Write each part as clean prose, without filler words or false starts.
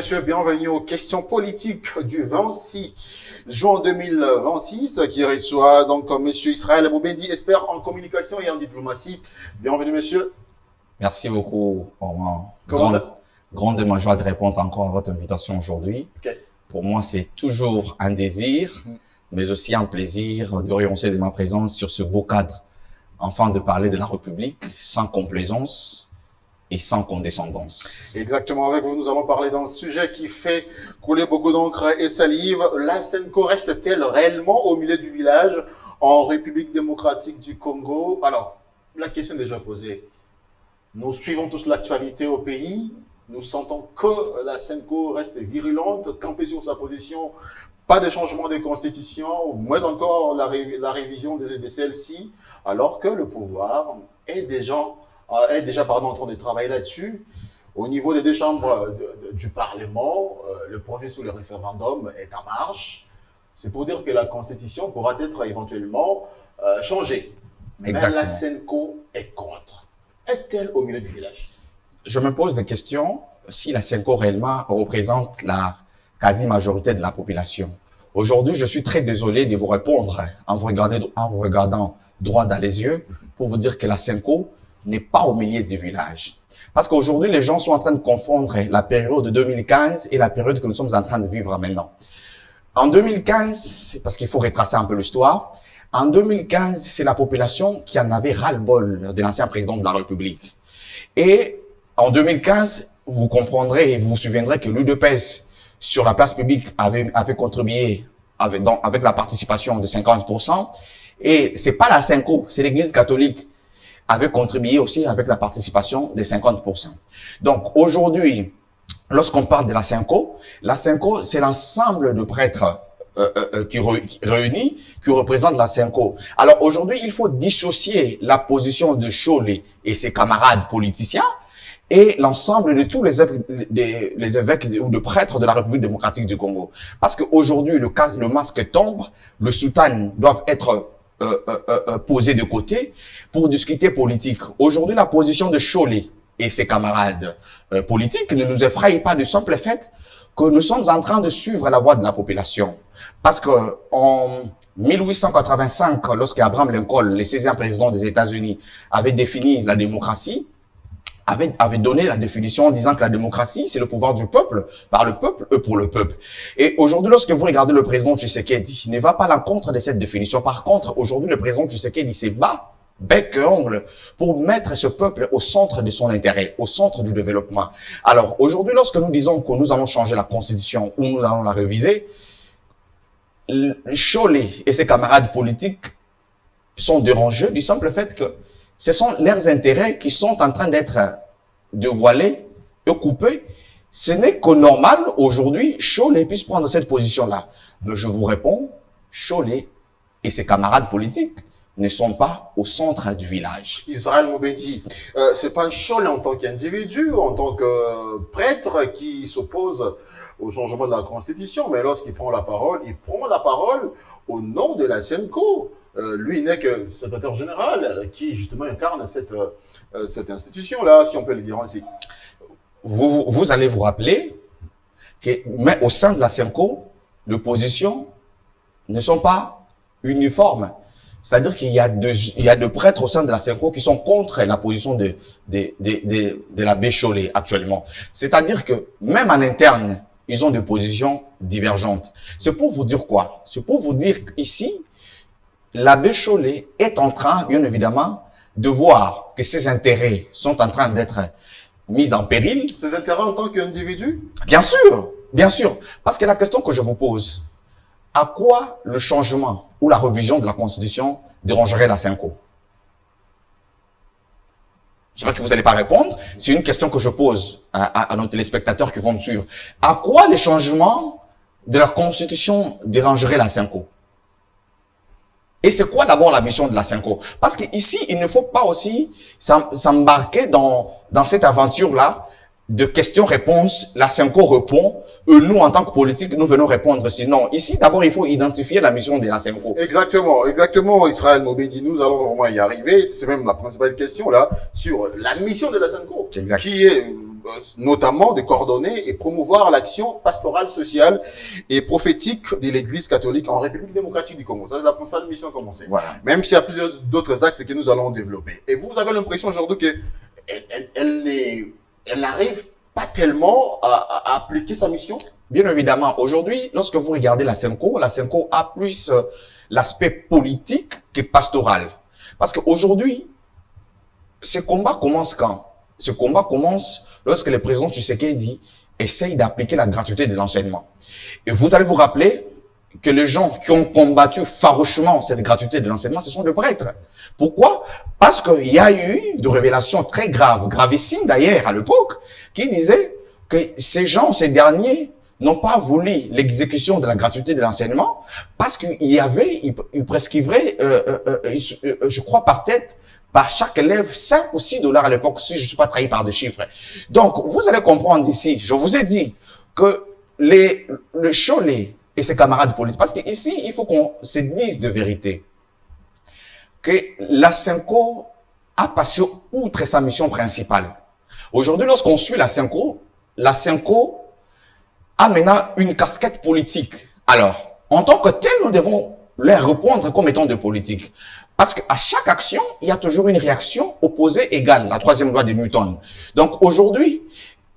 messieurs, bienvenue aux questions politiques du 26 juin 2026 qui reçoit donc monsieur Israël Moubendi, expert en communication et en diplomatie. Bienvenue monsieur. Merci beaucoup, Romain. Grande ma joie de répondre encore à votre invitation aujourd'hui. Okay. Pour moi, c'est toujours un désir, mais aussi un plaisir de réussir de ma présence sur ce beau cadre, afin de parler de la République sans complaisance et sans condescendance. Exactement, avec vous, nous allons parler d'un sujet qui fait couler beaucoup d'encre et salive. La SENCO reste-t-elle réellement au milieu du village en République démocratique du Congo? Alors, la question est déjà posée. Nous suivons tous l'actualité au pays. Nous sentons que la SENCO reste virulente, campée sur sa position, pas de changement de constitution, moins encore la révision de celle-ci, alors que le pouvoir est déjà en train de travailler là-dessus. Au niveau des deux chambres du Parlement, le projet sur le référendum est en marche. C'est pour dire que la constitution pourra être éventuellement changée. Exactement. Mais la SENCO est contre. Est-elle au milieu du village? Je me pose des questions si la SENCO réellement représente la quasi-majorité de la population. Aujourd'hui, je suis très désolé de vous répondre en vous regardant droit dans les yeux pour vous dire que la SENCO n'est pas au milieu du village. Parce qu'aujourd'hui, les gens sont en train de confondre la période de 2015 et la période que nous sommes en train de vivre maintenant. En 2015, c'est parce qu'il faut retracer un peu l'histoire. En 2015, c'est la population qui en avait ras-le-bol de l'ancien président de la République. Et en 2015, vous comprendrez et vous vous souviendrez que l'UDPS, sur la place publique, avait contribué avec la participation de 50%. Et c'est pas la SENCO, c'est l'Église catholique avait contribué aussi avec la participation de 50%. Donc aujourd'hui, lorsqu'on parle de la SENCO, c'est l'ensemble de prêtres réunis qui représentent la SENCO. Alors aujourd'hui, il faut dissocier la position de Cholé et ses camarades politiciens et l'ensemble de tous les évêques ou de prêtres de la République démocratique du Congo. Parce qu'aujourd'hui, le masque tombe, le soutane doivent être posés de côté pour discuter politique. Aujourd'hui, la position de Cholé et ses camarades politiques ne nous effraie pas du simple fait que nous sommes en train de suivre la voie de la population. Parce que en 1885, lorsque Abraham Lincoln, le 16e président des États-Unis, avait défini la démocratie, avait donné la définition en disant que la démocratie, c'est le pouvoir du peuple, par le peuple et pour le peuple. Et aujourd'hui, lorsque vous regardez le président Tshisekedi, il ne va pas à l'encontre de cette définition. Par contre, aujourd'hui, le président Tshisekedi se bat bec et ongle pour mettre ce peuple au centre de son intérêt, au centre du développement. Alors, aujourd'hui, lorsque nous disons que nous allons changer la constitution ou nous allons la réviser, Cholé et ses camarades politiques sont dérangés du simple fait que ce sont leurs intérêts qui sont en train d'être dévoilés et coupés. Ce n'est que normal aujourd'hui, Cholé puisse prendre cette position-là. Mais je vous réponds, Cholé et ses camarades politiques ne sont pas au centre du village. Israël Moubendi, c'est pas Cholé en tant qu'individu, en tant que prêtre qui s'oppose au changement de la Constitution, mais lorsqu'il prend la parole, il prend la parole au nom de la SENCO. Lui n'est que secrétaire général qui justement incarne cette institution-là, si on peut le dire ainsi. Vous allez vous rappeler que mais au sein de la SENCO, les positions ne sont pas uniformes. C'est-à-dire qu'il y a deux prêtres au sein de la SENCO qui sont contre la position de l'abbé Cholé actuellement. C'est-à-dire que même en interne, ils ont des positions divergentes. C'est pour vous dire quoi? C'est pour vous dire qu'ici, l'abbé Cholé est en train, bien évidemment, de voir que ses intérêts sont en train d'être mis en péril. Ses intérêts en tant qu'individu? Bien sûr. Parce que la question que je vous pose, à quoi le changement ou la révision de la Constitution dérangerait la SENCO? Je sais pas que vous n'allez pas répondre. C'est une question que je pose à nos téléspectateurs qui vont me suivre. À quoi les changements de la Constitution dérangeraient la SENCO? Et c'est quoi d'abord la mission de la SENCO? Parce qu'ici, il ne faut pas aussi s'embarquer dans cette aventure-là de questions-réponses. La SENCO répond, nous, en tant que politique, nous venons répondre. Sinon, ici, d'abord, il faut identifier la mission de la SENCO. Exactement, Israël Moubendi, nous allons vraiment y arriver. C'est même la principale question, là, sur la mission de la SENCO. Exact. Qui est notamment de coordonner et promouvoir l'action pastorale, sociale et prophétique de l'Église catholique en République démocratique du Congo. Ça, c'est la principale mission commencée. Voilà. Même s'il y a plusieurs d'autres axes que nous allons développer. Et vous avez l'impression aujourd'hui que elle n'arrive pas tellement à appliquer sa mission? Bien évidemment, aujourd'hui, lorsque vous regardez la SENCO a plus l'aspect politique que pastoral. Parce qu'aujourd'hui, ce combat commence quand? Ce combat commence lorsque le président Tshisekedi essaye d'appliquer la gratuité de l'enseignement. Et vous allez vous rappeler que les gens qui ont combattu farouchement cette gratuité de l'enseignement, ce sont des prêtres. Pourquoi? Parce qu'il y a eu des révélations très graves, gravissimes d'ailleurs à l'époque, qui disaient que ces derniers, n'ont pas voulu l'exécution de la gratuité de l'enseignement parce qu'il y avait, ils prescrivaient, je crois par tête, par chaque élève, 5 ou 6 dollars à l'époque, si je ne suis pas trahi par des chiffres. Donc, vous allez comprendre ici, je vous ai dit que le Cholet et ses camarades politiques, parce qu'ici, il faut qu'on se dise de vérité, que la SENCO a passé outre sa mission principale. Aujourd'hui, lorsqu'on suit la SENCO a maintenant une casquette politique. Alors, en tant que tel, nous devons leur répondre comme étant de politique. Parce qu'à chaque action, il y a toujours une réaction opposée égale, la troisième loi de Newton. Donc aujourd'hui,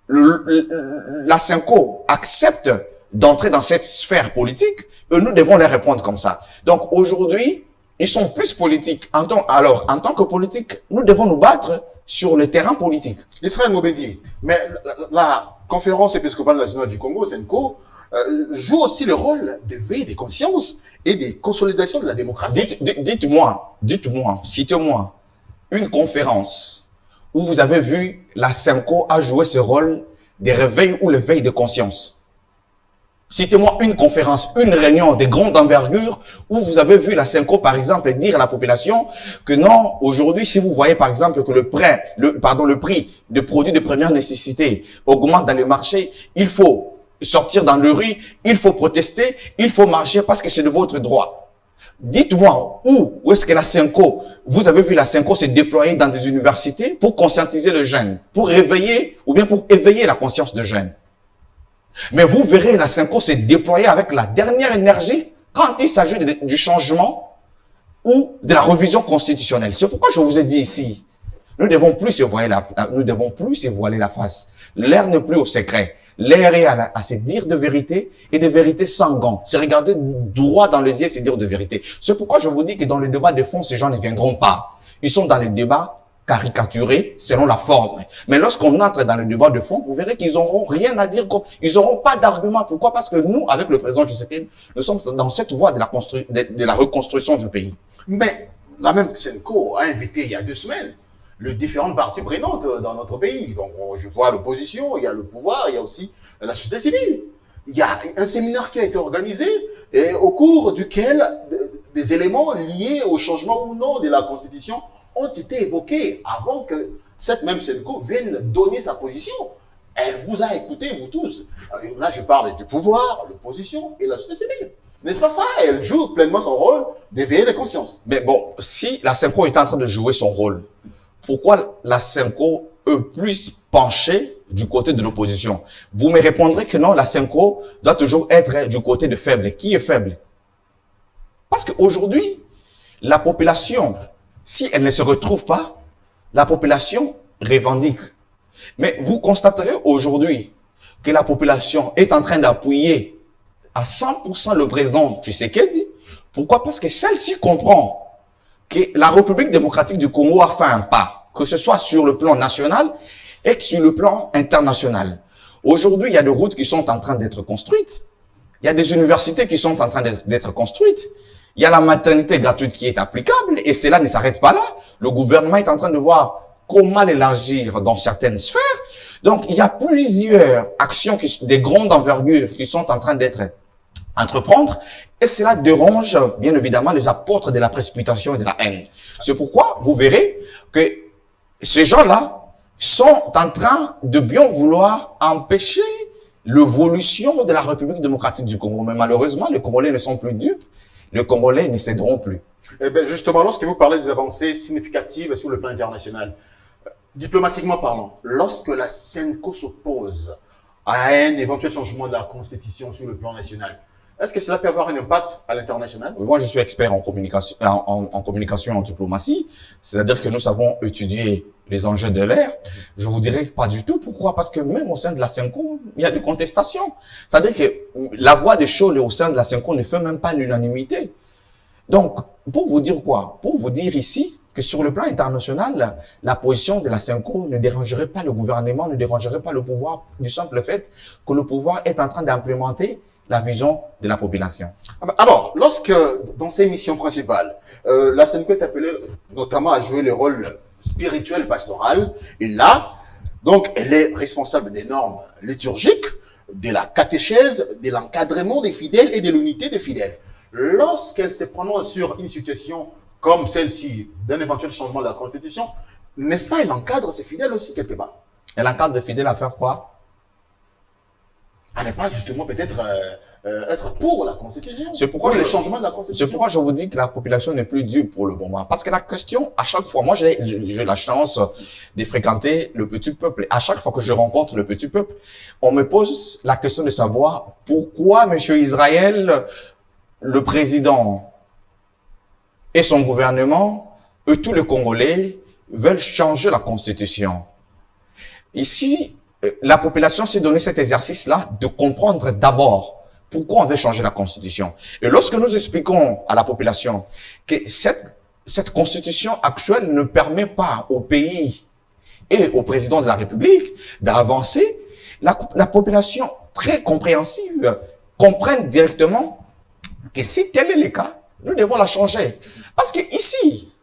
la SENCO accepte d'entrer dans cette sphère politique et nous devons leur répondre comme ça. Donc aujourd'hui, ils sont plus politiques. En tant que politique, nous devons nous battre sur le terrain politique. Israël Mobedi, mais la Conférence épiscopale nationale du Congo, SENCO, joue aussi le rôle de veille des consciences et de consolidation de la démocratie. Dites-moi, citez-moi une conférence où vous avez vu la SENCO a joué ce rôle de réveil ou le veille de conscience. Citez-moi une conférence, une réunion de grande envergure où vous avez vu la SENCO, par exemple, dire à la population que non, aujourd'hui, si vous voyez, par exemple, que le prix de produits de première nécessité augmente dans les marchés, il faut sortir dans le rue, il faut protester, il faut marcher parce que c'est de votre droit. Dites-moi où est-ce que la SENCO, vous avez vu la SENCO se déployer dans des universités pour conscientiser les jeunes, pour réveiller ou bien pour éveiller la conscience des jeunes. Mais vous verrez la SENCO se déployer avec la dernière énergie quand il s'agit du changement ou de la révision constitutionnelle. C'est pourquoi je vous ai dit ici, nous devons plus se voiler la face. L'air n'est plus au secret. L'air est à se dire de vérité et de vérité sans gants. Se regarder droit dans les yeux, se dire de vérité. C'est pourquoi je vous dis que dans le débat de fond, ces gens ne viendront pas. Ils sont dans les débats caricaturés selon la forme. Mais lorsqu'on entre dans le débat de fond, vous verrez qu'ils n'auront rien à dire, ils n'auront pas d'argument. Pourquoi? Parce que nous, avec le président Tshisekedi, nous sommes dans cette voie de la reconstruction du pays. Mais la même SENCO a invité il y a 2 semaines les différentes parties prenantes dans notre pays. Donc, je vois l'opposition, il y a le pouvoir, il y a aussi la société civile. Il y a un séminaire qui a été organisé et au cours duquel des éléments liés au changement ou non de la Constitution ont été évoqués avant que cette même SENCO vienne donner sa position. Elle vous a écouté, vous tous. Là, je parle du pouvoir, l'opposition et la société civile. N'est-ce pas ça? Elle joue pleinement son rôle d'éveiller les consciences. Mais bon, si la SENCO est en train de jouer son rôle, pourquoi la SENCO est plus penchée du côté de l'opposition? Vous me répondrez que non, la SENCO doit toujours être du côté de faible. Qui est faible? Parce qu'aujourd'hui, la population, si elle ne se retrouve pas, la population revendique. Mais vous constaterez aujourd'hui que la population est en train d'appuyer à 100% le président Tshisekedi. Pourquoi? Parce que celle-ci comprend que la République démocratique du Congo a fait un pas, que ce soit sur le plan national et que sur le plan international. Aujourd'hui, il y a des routes qui sont en train d'être construites. Il y a des universités qui sont en train d'être construites. Il y a la maternité gratuite qui est applicable et cela ne s'arrête pas là. Le gouvernement est en train de voir comment l'élargir dans certaines sphères. Donc, il y a plusieurs actions des grandes envergures qui sont en train d'être entreprendre et cela dérange bien évidemment les apôtres de la précipitation et de la haine. C'est pourquoi vous verrez que ces gens-là sont en train de bien vouloir empêcher l'évolution de la République démocratique du Congo. Mais malheureusement, les Congolais ne sont plus dupes. Les Congolais ne céderont plus. Eh bien, justement, lorsque vous parlez des avancées significatives sur le plan international, diplomatiquement parlant, lorsque la SENCO s'oppose à un éventuel changement de la Constitution sur le plan national, est-ce que cela peut avoir un impact à l'international? Moi, je suis expert en communication, en communication et en diplomatie. C'est-à-dire que nous savons étudier les enjeux de l'ère. Je vous dirais pas du tout. Pourquoi? Parce que même au sein de la SENCO, il y a des contestations. C'est-à-dire que la voix des Chole au sein de la SENCO ne fait même pas l'unanimité. Donc, pour vous dire quoi? Pour vous dire ici que sur le plan international, la position de la SENCO ne dérangerait pas le gouvernement, ne dérangerait pas le pouvoir, du simple fait que le pouvoir est en train d'implémenter la vision de la population. Alors, lorsque, dans ses missions principales, la SENCO est appelée notamment à jouer le rôle spirituel pastoral, et là, donc, elle est responsable des normes liturgiques, de la catéchèse, de l'encadrement des fidèles et de l'unité des fidèles. Lorsqu'elle se prononce sur une situation comme celle-ci, d'un éventuel changement de la Constitution, n'est-ce pas, elle encadre ses fidèles aussi quelque part? Elle encadre les fidèles à faire quoi? À ne pas justement peut-être être pour la Constitution, C'est pourquoi pour le je- changement de la Constitution. C'est pourquoi je vous dis que la population n'est plus dure pour le moment. Parce que la question, à chaque fois, moi j'ai la chance de fréquenter le petit peuple. À chaque fois que je rencontre le petit peuple, on me pose la question de savoir pourquoi, monsieur Israël, le président et son gouvernement, et tous les Congolais, veulent changer la Constitution. Ici, la population s'est donné cet exercice-là de comprendre d'abord pourquoi on veut changer la Constitution. Et lorsque nous expliquons à la population que cette Constitution actuelle ne permet pas au pays et au président de la République d'avancer, la population très compréhensive comprend directement que si tel est le cas, nous devons la changer. Parce que ici,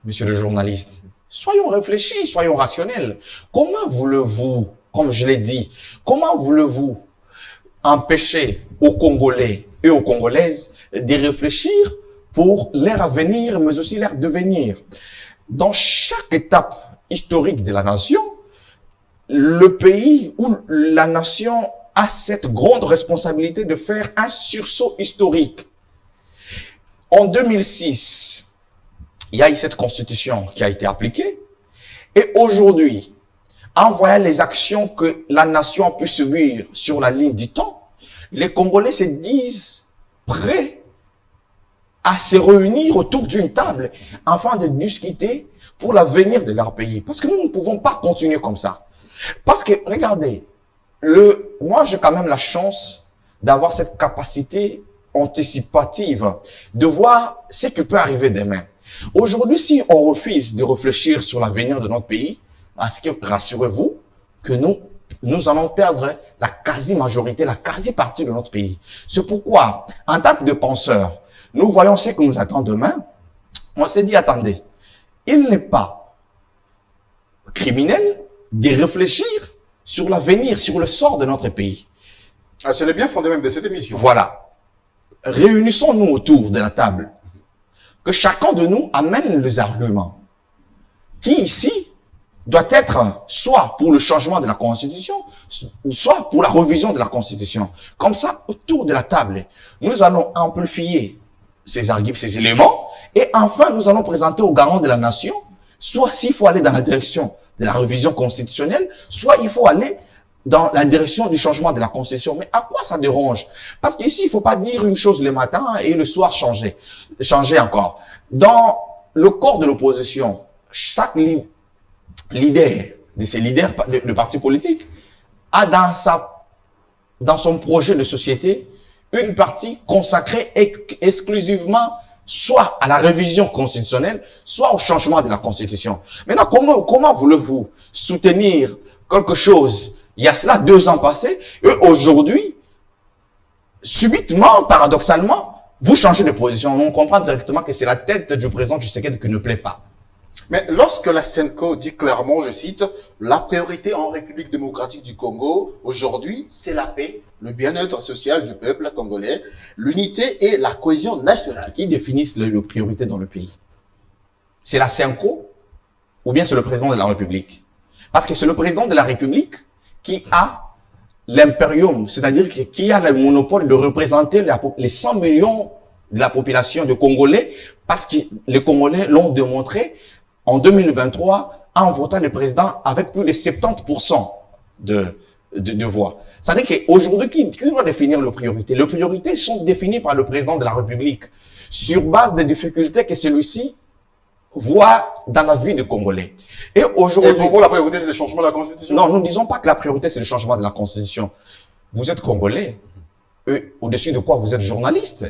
monsieur le journaliste, soyons réfléchis, soyons rationnels. Comment voulez-vous, comme je l'ai dit, comment voulez-vous empêcher aux Congolais et aux Congolaises de réfléchir pour leur avenir, mais aussi leur devenir? Dans chaque étape historique de la nation, le pays ou la nation a cette grande responsabilité de faire un sursaut historique. En 2006, il y a eu cette constitution qui a été appliquée. Et aujourd'hui, en voyant les actions que la nation a pu subir sur la ligne du temps, les Congolais se disent prêts à se réunir autour d'une table afin de discuter pour l'avenir de leur pays. Parce que nous ne pouvons pas continuer comme ça. Parce que, regardez, moi j'ai quand même la chance d'avoir cette capacité anticipative, de voir ce qui peut arriver demain. Aujourd'hui, si on refuse de réfléchir sur l'avenir de notre pays, parce que rassurez-vous que nous allons perdre la quasi-majorité, la quasi-partie de notre pays. C'est pourquoi, en tant que penseurs, nous voyons ce que nous attend demain. On s'est dit, attendez, il n'est pas criminel de réfléchir sur l'avenir, sur le sort de notre pays. Ah, c'est le bien fondé même de cette émission. Voilà. Réunissons-nous autour de la table. Que chacun de nous amène les arguments. Qui ici doit être soit pour le changement de la Constitution, soit pour la révision de la Constitution. Comme ça, autour de la table, nous allons amplifier ces arguments, ces éléments, et enfin, nous allons présenter aux garants de la nation, soit s'il faut aller dans la direction de la révision constitutionnelle, soit il faut aller dans la direction du changement de la Constitution. Mais à quoi ça dérange? Parce qu'ici, il faut pas dire une chose le matin et le soir changer encore. Dans le corps de l'opposition, chaque leader de ces leaders de partis politiques a dans son projet de société une partie consacrée exclusivement soit à la révision constitutionnelle, soit au changement de la Constitution. Maintenant, comment voulez-vous soutenir quelque chose il y a cela 2 ans passés, et aujourd'hui, subitement, paradoxalement, vous changez de position. On comprend directement que c'est la tête du président Tshisekedi qui ne plaît pas. Mais lorsque la SENCO dit clairement, je cite, la priorité en République démocratique du Congo, aujourd'hui, c'est la paix, le bien-être social du peuple congolais, l'unité et la cohésion nationale. Qui définissent les priorités dans le pays? C'est la SENCO ou bien c'est le président de la République? Parce que c'est le président de la République qui a l'impérium, c'est-à-dire qui a le monopole de représenter les 100 millions de la population de Congolais, parce que les Congolais l'ont démontré en 2023 en votant le président avec plus de 70% de voix. Ça veut dire qu'aujourd'hui, qui doit définir les priorités? Les priorités sont définies par le président de la République sur base des difficultés que celui-ci voit dans la vie des Congolais. Et aujourd'hui... Et pour vous, la priorité, c'est le changement de la Constitution? Non, nous ne disons pas que la priorité, c'est le changement de la Constitution. Vous êtes Congolais. Au-dessus de quoi vous êtes journaliste.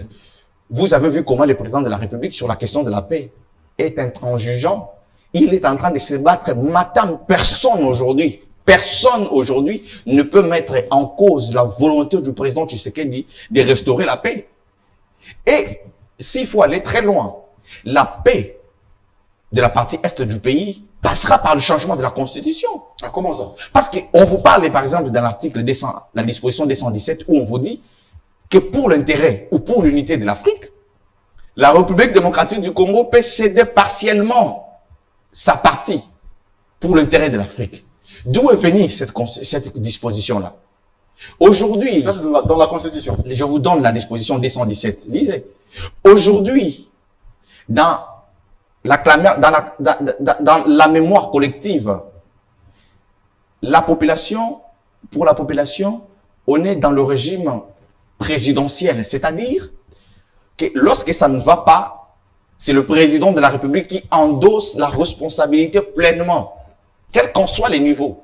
Vous avez vu comment le président de la République, sur la question de la paix, est intransigeant. Il est en train de se battre matin. Personne aujourd'hui ne peut mettre en cause la volonté du président Tshisekedi de restaurer la paix. Et s'il faut aller très loin, la paix de la partie est du pays passera par le changement de la Constitution. Ah, comment ça? Parce qu'on vous parle, par exemple, dans l'article la disposition 217, où on vous dit que pour l'intérêt ou pour l'unité de l'Afrique, la République démocratique du Congo peut céder partiellement sa partie pour l'intérêt de l'Afrique. D'où est venue cette disposition-là? Aujourd'hui... Ça, c'est dans la Constitution. Je vous donne la disposition 217. Lisez. Aujourd'hui, dans la mémoire collective, pour la population, on est dans le régime présidentiel. C'est-à-dire que lorsque ça ne va pas, c'est le président de la République qui endosse la responsabilité pleinement, quels qu'en soient les niveaux.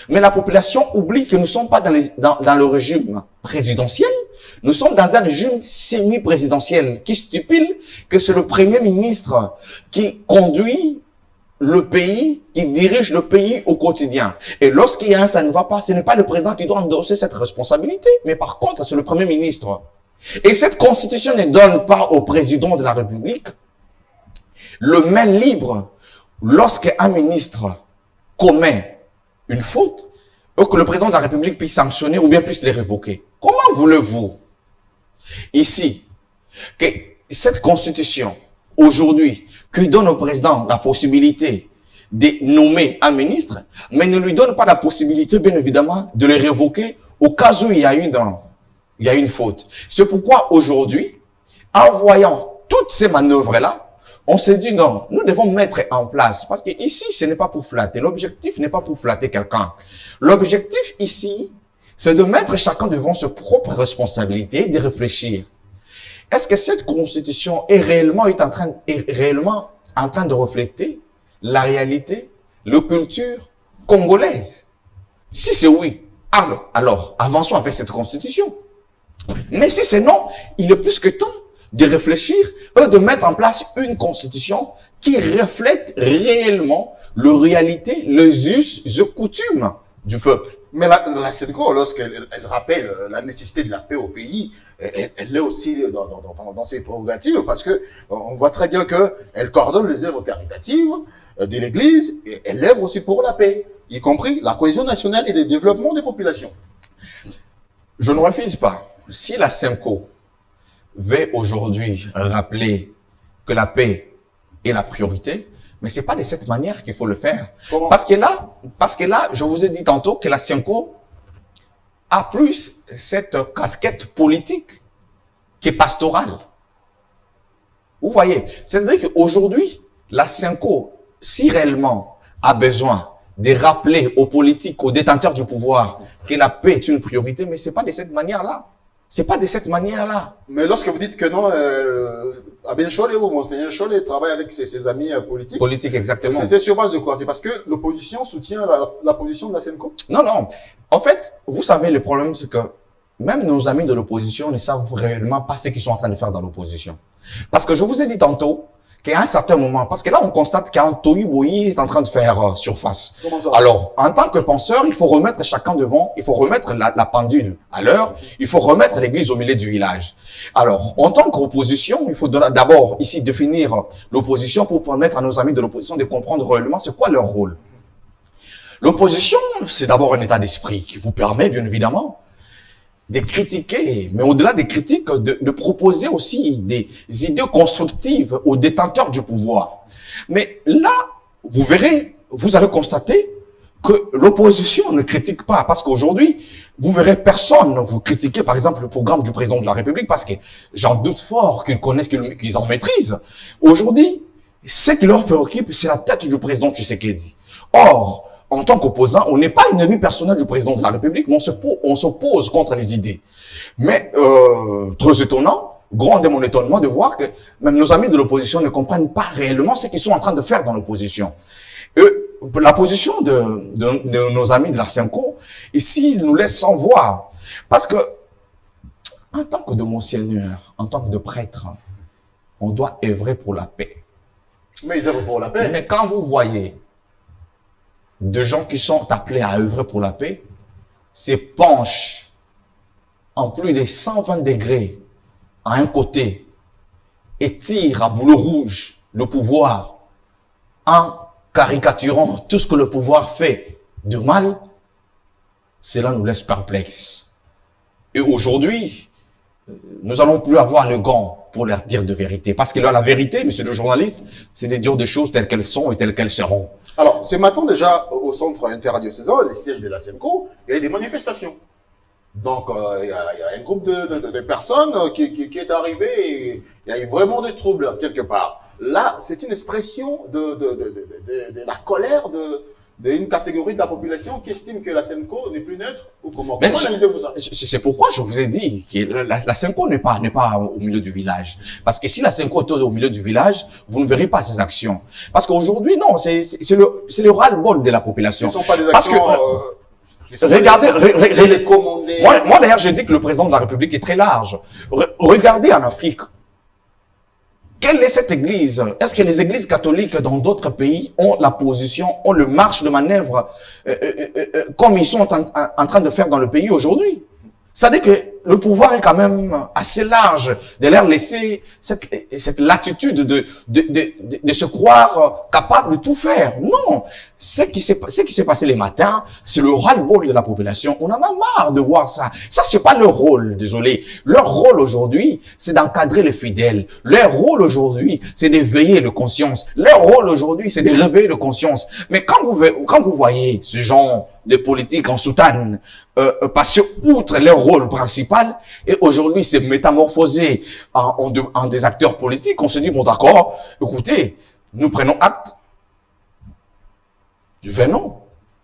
Mais la population oublie que nous ne sommes pas dans le régime présidentiel, nous sommes dans un régime semi-présidentiel qui stipule que c'est le Premier ministre qui conduit le pays, qui dirige le pays au quotidien. Et lorsqu'il y a un ça ne va pas, ce n'est pas le président qui doit endosser cette responsabilité, mais par contre, c'est le Premier ministre. Et cette constitution ne donne pas au président de la République le main libre lorsqu'un ministre commet une faute, ou que le président de la République puisse sanctionner ou bien puisse les révoquer. Comment voulez-vous, ici, que cette constitution, aujourd'hui, qui donne au président la possibilité de nommer un ministre, mais ne lui donne pas la possibilité, bien évidemment, de le révoquer au cas où il y a une faute. C'est pourquoi aujourd'hui, en voyant toutes ces manœuvres-là, on s'est dit non, nous devons mettre en place, parce que ici, ce n'est pas pour flatter. L'objectif n'est pas pour flatter quelqu'un. L'objectif ici, c'est de mettre chacun devant ses propres responsabilités et de réfléchir. Est-ce que cette constitution est réellement en train de refléter la réalité, la culture congolaise? Si c'est oui, alors avançons avec cette constitution. Mais si c'est non, il est plus que temps de réfléchir et de mettre en place une constitution qui reflète réellement la réalité, les us et coutumes du peuple. Mais la CEDEAO, lorsqu'elle rappelle la nécessité de la paix au pays, elle est aussi dans ses prérogatives, parce que on voit très bien qu'elle coordonne les œuvres caritatives de l'Église, et elle œuvre aussi pour la paix, y compris la cohésion nationale et le développement des populations. Je ne refuse pas. Si la CENCO veut aujourd'hui rappeler que la paix est la priorité, mais c'est pas de cette manière qu'il faut le faire. Comment? Parce que là, je vous ai dit tantôt que la CENCO a plus cette casquette politique que pastorale. Vous voyez, c'est-à-dire qu'aujourd'hui, la CENCO, si réellement a besoin de rappeler aux politiques, aux détenteurs du pouvoir que la paix est une priorité, mais c'est pas de cette manière-là. C'est pas de cette manière-là. Mais lorsque vous dites que non, Abel Cholé ou Monseigneur Cholé travaille avec ses amis politiques. Politique, exactement. C'est sur base de quoi? C'est parce que l'opposition soutient la position de la CENCO? Non, non. En fait, vous savez, le problème, c'est que même nos amis de l'opposition ne savent réellement pas ce qu'ils sont en train de faire dans l'opposition. Parce que je vous ai dit tantôt qu'à un certain moment, parce que là, on constate qu'un tohu-bohi est en train de faire surface. Comment ça? Alors, en tant que penseur, il faut remettre chacun devant, il faut remettre la pendule à l'heure, il faut remettre l'église au milieu du village. Alors, en tant qu'opposition, il faut d'abord ici définir l'opposition pour permettre à nos amis de l'opposition de comprendre réellement c'est quoi leur rôle. L'opposition, c'est d'abord un état d'esprit qui vous permet, bien évidemment, de critiquer, mais au-delà des critiques, de proposer aussi des idées constructives aux détenteurs du pouvoir. Mais là, vous verrez, vous allez constater que l'opposition ne critique pas, parce qu'aujourd'hui, vous verrez personne vous critiquer, par exemple, le programme du président de la République, parce que j'en doute fort qu'ils connaissent, qu'ils en maîtrisent. Aujourd'hui, Ce qui leur préoccupe, c'est la tête du président Tshisekedi. Or, en tant qu'opposant, on n'est pas ennemi personnel du président de la République, mais on s'oppose contre les idées. Mais, très étonnant, grand est mon étonnement de voir que même nos amis de l'opposition ne comprennent pas réellement ce qu'ils sont en train de faire dans l'opposition. La position de nos amis de la Senko, ici, ils nous laissent sans voix. Parce que, en tant que de monseigneur, en tant que de prêtre, on doit œuvrer pour la paix. Mais ils œuvrent pour la paix. Mais quand vous voyez de gens qui sont appelés à œuvrer pour la paix, se penchent en plus de 120 degrés à un côté et tirent à boulet rouge le pouvoir en caricaturant tout ce que le pouvoir fait de mal, cela nous laisse perplexes. Et aujourd'hui, nous allons plus avoir le gant pour leur dire de vérité. Parce que là, la vérité, monsieur le journaliste, c'est de dire des choses telles qu'elles sont et telles qu'elles seront. Alors, ce matin déjà, au centre interdiocésain, les sièges de la SEMCO, il y a eu des manifestations. Donc, il y a un groupe de personnes qui est arrivé et il y a eu vraiment des troubles quelque part. Là, c'est une expression de la colère d'une catégorie de la population qui estime que la SEMCO n'est plus neutre ou comment. Comment analysez-vous ça? C'est pourquoi je vous ai dit que la SEMCO n'est pas au milieu du village. Parce que si la SEMCO est au milieu du village, vous ne verrez pas ses actions. Parce qu'aujourd'hui, non, c'est le ras-le-bol de la population. Ce ne sont pas des actions... Regardez, moi d'ailleurs, je dis que le président de la République est très large. Regardez en Afrique. Quelle est cette église? Est-ce que les églises catholiques dans d'autres pays ont la position, ont le marche de manœuvre comme ils sont en train de faire dans le pays aujourd'hui? Ça veut dire que le pouvoir est quand même assez large de leur laisser cette latitude de se croire capable de tout faire. Non. Ce qui s'est passé les matins, c'est le ras-le-bol de la population. On en a marre de voir ça. Ça, c'est pas leur rôle, désolé. Leur rôle aujourd'hui, c'est d'encadrer les fidèles. Leur rôle aujourd'hui, c'est d'éveiller le conscience. Leur rôle aujourd'hui, c'est de réveiller le conscience. Mais quand vous voyez ce genre de politique en soutane, passer outre leur rôle principal et aujourd'hui c'est métamorphosé en des acteurs politiques, on se dit, bon d'accord, écoutez, nous prenons acte, venons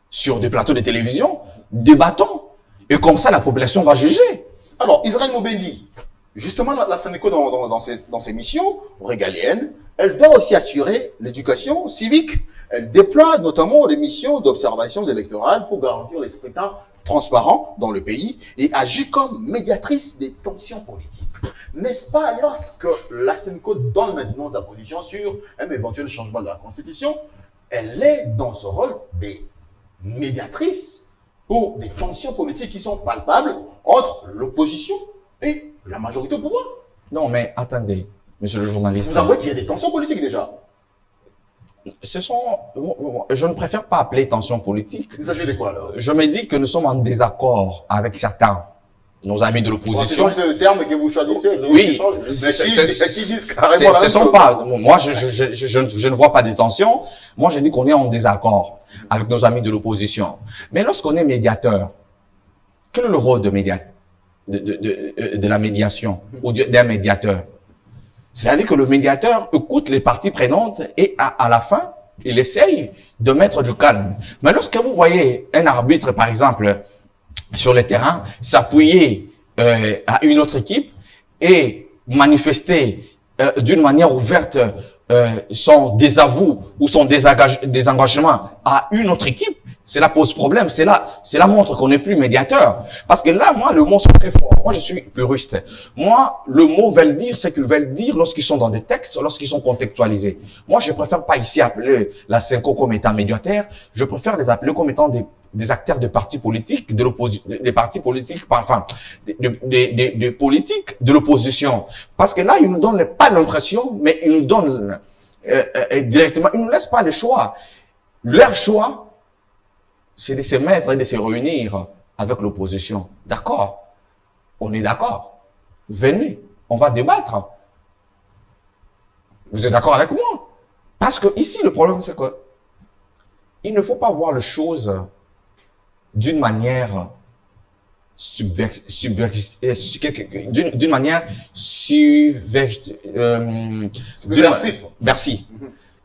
sur des plateaux de télévision, débattons, et comme ça la population va juger. Alors, Israël Mobendi, justement la SEMCO dans ses missions régaliennes, elle doit aussi assurer l'éducation civique. Elle déploie notamment les missions d'observation électorale pour garantir les scrutins transparents dans le pays et agit comme médiatrice des tensions politiques. N'est-ce pas lorsque la SEMCO donne maintenant sa position sur un éventuel changement de la Constitution, elle est dans ce rôle des médiatrices pour des tensions politiques qui sont palpables entre l'opposition et la majorité au pouvoir? Non, mais attendez, monsieur le journaliste. Vous avouez qu'il y a des tensions politiques déjà. Je ne préfère pas appeler tensions politiques. Il s'agit de quoi alors? Je me dis que nous sommes en désaccord avec certains, nos amis de l'opposition. C'est le terme que vous choisissez. Oui. Qui disent carrément ce sont pas, moi, je ne vois pas de tensions. Moi, je dis qu'on est en désaccord avec nos amis de l'opposition. Mais lorsqu'on est médiateur, quel est le rôle de la médiation ou d'un médiateur? C'est-à-dire que le médiateur écoute les parties prenantes et à la fin, il essaye de mettre du calme. Mais lorsque vous voyez un arbitre, par exemple, sur le terrain, s'appuyer à une autre équipe et manifester d'une manière ouverte son désavou ou son désengagement à une autre équipe, cela pose problème. Cela montre qu'on n'est plus médiateur. Parce que là, moi, le mot sont très fort. Moi, je suis puriste. Moi, le mot veulent dire ce qu'ils veulent dire lorsqu'ils sont dans des textes, lorsqu'ils sont contextualisés. Moi, je préfère pas ici appeler la SEMCO comme étant médiateur. Je préfère les appeler comme étant des acteurs de partis politiques, des partis politiques, enfin, des politiques de l'opposition. Parce que là, ils nous donnent pas l'impression, mais ils nous donnent directement, ils nous laissent pas le choix. Leur choix, c'est de se mettre et de se réunir avec l'opposition. D'accord. On est d'accord. Venez, on va débattre. Vous êtes d'accord avec moi? Parce que ici, le problème, c'est que il ne faut pas voir les choses d'une manière subversive. Merci.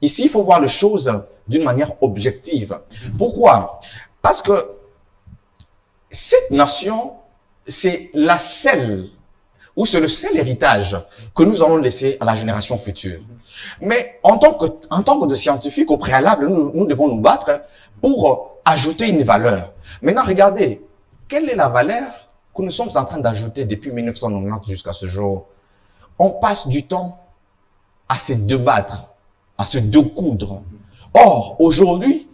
Ici, il faut voir les choses d'une manière objective. Pourquoi? Parce que cette nation, c'est la seule, ou c'est le seul héritage que nous allons laisser à la génération future. Mais en tant que de scientifiques, au préalable, nous devons nous battre pour ajouter une valeur. Maintenant, regardez, quelle est la valeur que nous sommes en train d'ajouter depuis 1990 jusqu'à ce jour? On passe du temps à se débattre, à se découdre. Or, aujourd'hui,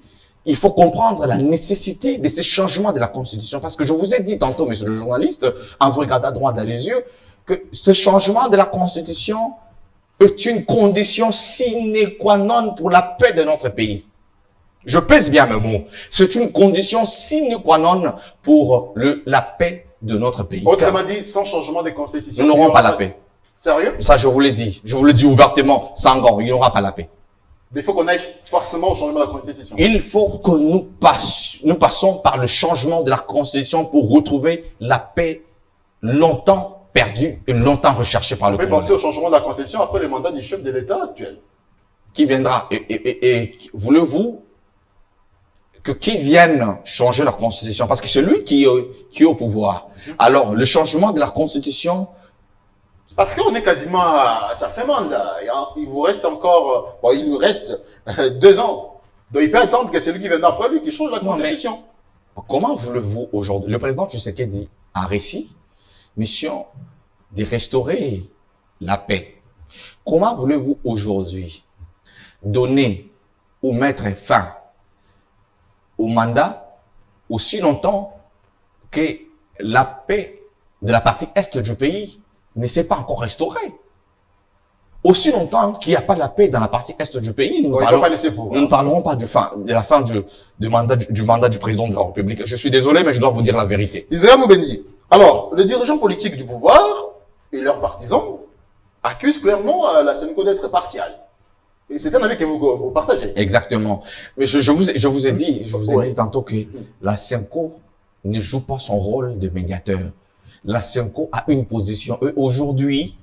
il faut comprendre la nécessité de ces changements de la Constitution. Parce que je vous ai dit tantôt, monsieur le journaliste, en vous regardant droit dans les yeux, que ce changement de la Constitution est une condition sine qua non pour la paix de notre pays. Je pèse bien mes mots. C'est une condition sine qua non pour la paix de notre pays. Autrement dit, sans changement de constitution, nous n'aurons pas la paix. Sérieux? Ça, je vous l'ai dit. Je vous le dis ouvertement, sans gants. Il n'y aura pas la paix. Il faut qu'on aille forcément au changement de la Constitution. Il faut que nous passons par le changement de la Constitution pour retrouver la paix longtemps perdue et longtemps recherchée par le Congolais. On peut penser au changement de la Constitution après le mandat du chef de l'État actuel. Qui viendra? Et voulez-vous que qui vienne changer la Constitution? Parce que c'est lui qui est au pouvoir. Alors, le changement de la Constitution... Parce qu'on est quasiment à sa fin mandat. Il vous reste encore, il nous reste 2 ans. Donc il peut attendre que c'est lui qui vienne après lui qui change la Constitution. Comment voulez-vous aujourd'hui? Le président Tshisekedi a réussi mission de restaurer la paix. Comment voulez-vous aujourd'hui donner ou mettre fin au mandat aussi longtemps que la paix de la partie est du pays ne s'est pas encore restaurée? Aussi longtemps qu'il n'y a pas la paix dans la partie est du pays, nous ne parlerons pas de la fin du mandat du président de la République. Je suis désolé, mais je dois vous dire la vérité. Israël Moubendi. Alors, les dirigeants politiques du pouvoir et leurs partisans accusent clairement la Senko d'être partiale. Et c'est un avis que vous partagez. Exactement. Mais je vous ai dit tantôt que la Senko ne joue pas son rôle de médiateur. La Senko a une position. Aujourd'hui,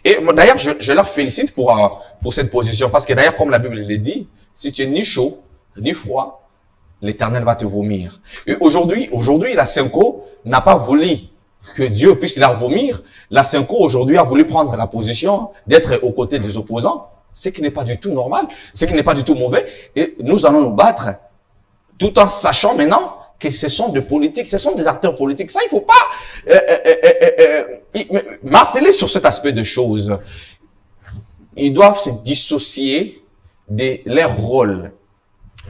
et d'ailleurs, je leur félicite pour cette position. Parce que d'ailleurs, comme la Bible le dit, si tu es ni chaud, ni froid, l'Éternel va te vomir. Et aujourd'hui, la Senko n'a pas voulu que Dieu puisse la vomir. La Senko, aujourd'hui, a voulu prendre la position d'être aux côtés des opposants. Ce qui n'est pas du tout normal, ce qui n'est pas du tout mauvais. Et nous allons nous battre, tout en sachant maintenant que ce sont des politiques, ce sont des acteurs politiques. Ça, il faut pas marteler sur cet aspect de choses. Ils doivent se dissocier de leur rôle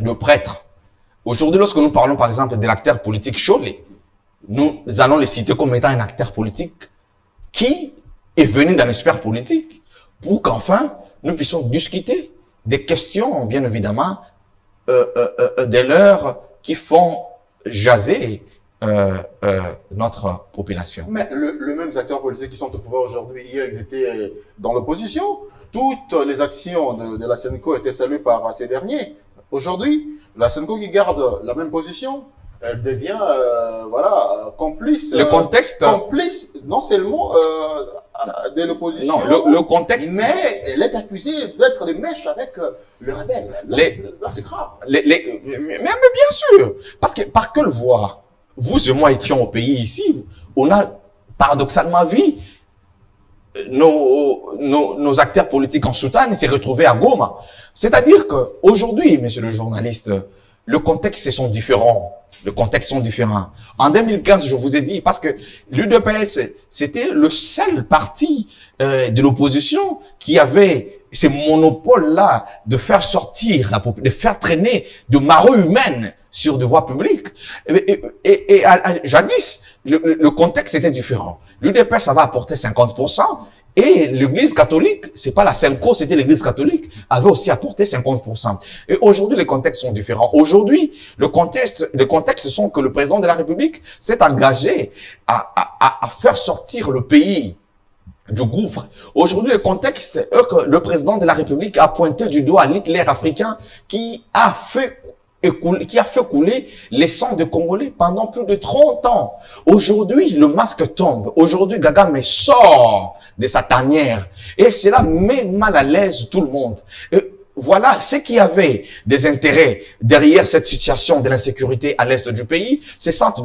de prêtre. Aujourd'hui, lorsque nous parlons, par exemple, de l'acteur politique Cholé, nous allons les citer comme étant un acteur politique qui est venu d'un expert politique pour qu'enfin, nous puissions discuter des questions, bien évidemment, des leurs qui font jaser notre population. Mais le même acteurs politiques qui sont au pouvoir aujourd'hui, hier, ils étaient dans l'opposition. Toutes les actions de la Senko étaient saluées par ces derniers. Aujourd'hui, la Senko qui garde la même position, elle devient, complice. Le contexte. Complice, non seulement de l'opposition. Non, le contexte. Mais elle est accusée d'être des mèches avec le rebelle. Là, c'est grave. Mais bien sûr. Parce que, par quelle voie? Vous et moi étions au pays ici. On a, paradoxalement, vu nos acteurs politiques en soutane s'est retrouvés à Goma. C'est-à-dire que, aujourd'hui, monsieur le journaliste, le contexte sont différents. Le contexte sont différents. En 2015, je vous ai dit, parce que l'UDPS, c'était le seul parti de l'opposition qui avait ce monopole-là de faire sortir, de faire traîner de marauds humaines sur des voies publiques. Et jadis, le contexte était différent. L'UDPS avait apporté 50%. Et l'église catholique, c'est pas la Senko, c'était l'église catholique, avait aussi apporté 50%. Et aujourd'hui, les contextes sont différents. Aujourd'hui, les contextes sont que le président de la République s'est engagé à faire sortir le pays du gouffre. Aujourd'hui, le contexte est que le président de la République a pointé du doigt l'Hitler africain qui a fait couler les sangs de Congolais pendant plus de 30 ans. Aujourd'hui, le masque tombe. Aujourd'hui, Kagame sort de sa tanière. Et cela met mal à l'aise tout le monde. Et voilà, ce qui avait des intérêts derrière cette situation de l'insécurité à l'est du pays, se sentent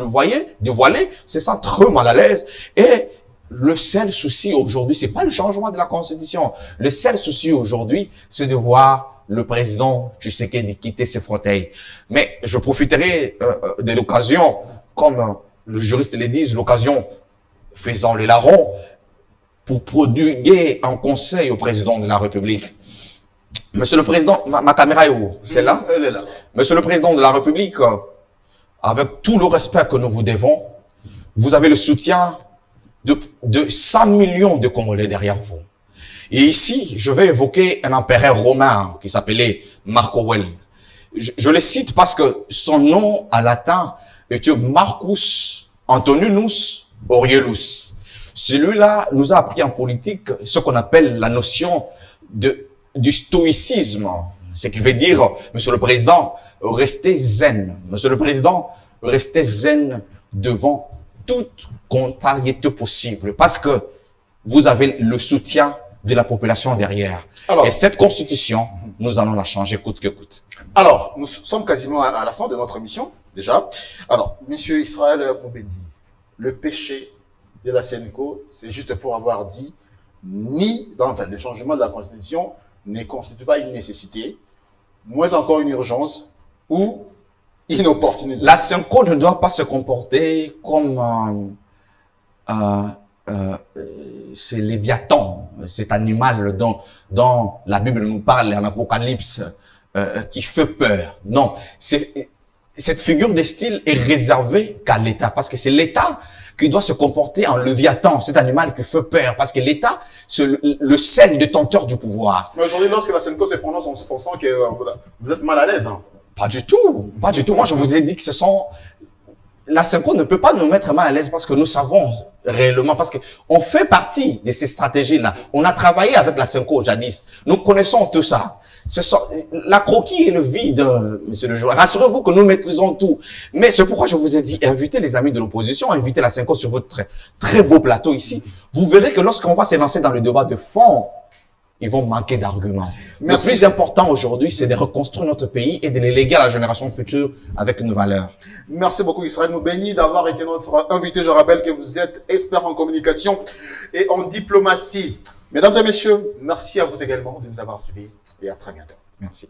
dévoilés, se sentent très mal à l'aise. Et le seul souci aujourd'hui, c'est pas le changement de la Constitution. Le seul souci aujourd'hui, c'est de voir le président Tshisekedi quitter ses fauteuils. Mais je profiterai de l'occasion, comme le juriste le dit, l'occasion faisant le larron, pour prodiguer un conseil au président de la République. Monsieur le Président, ma caméra est où? C'est là? Elle est là. Monsieur le Président de la République, avec tout le respect que nous vous devons, vous avez le soutien de 100 millions de Congolais derrière vous. Et ici, je vais évoquer un empereur romain qui s'appelait Marco Aurèle. Je le cite parce que son nom à latin était Marcus Antoninus Aurelius. Celui-là nous a appris en politique ce qu'on appelle la notion du stoïcisme. Ce qui veut dire, Monsieur le Président, restez zen. Monsieur le Président, restez zen devant toute contrariété possible. Parce que vous avez le soutien de la population derrière. Alors, et cette constitution, nous allons la changer coûte que coûte. Alors, nous sommes quasiment à la fin de notre émission, déjà. Alors, Monsieur Israël Moubedi, le péché de la CENCO, c'est juste pour avoir dit, le changement de la constitution ne constitue pas une nécessité, moins encore une urgence ou une opportunité. La CENCO ne doit pas se comporter comme c'est Léviathan, cet animal dont la Bible nous parle en Apocalypse, qui fait peur. Non, cette figure de style est réservée qu'à l'État, parce que c'est l'État qui doit se comporter en Léviathan, cet animal qui fait peur, parce que l'État, c'est le seul détenteur du pouvoir. Mais aujourd'hui, lorsque la CENCO se prononce, on sent que vous êtes mal à l'aise. Hein. Pas du tout, pas du tout. Moi, je vous ai dit que la CENCO ne peut pas nous mettre mal à l'aise parce que nous savons réellement, parce que on fait partie de ces stratégies-là. On a travaillé avec la CENCO jadis. Nous connaissons tout ça. La croquis et le vide, monsieur le joueur. Rassurez-vous que nous maîtrisons tout. Mais c'est pourquoi je vous ai dit, invitez les amis de l'opposition, invitez la CENCO sur votre très beau plateau ici. Vous verrez que lorsqu'on va se lancer dans le débat de fond, ils vont manquer d'arguments. Le plus important aujourd'hui, c'est de reconstruire notre pays et de les léguer à la génération future avec nos valeurs. Merci beaucoup Israël Moubedi d'avoir été notre invité. Je rappelle que vous êtes expert en communication et en diplomatie. Mesdames et messieurs, merci à vous également de nous avoir suivis et à très bientôt. Merci.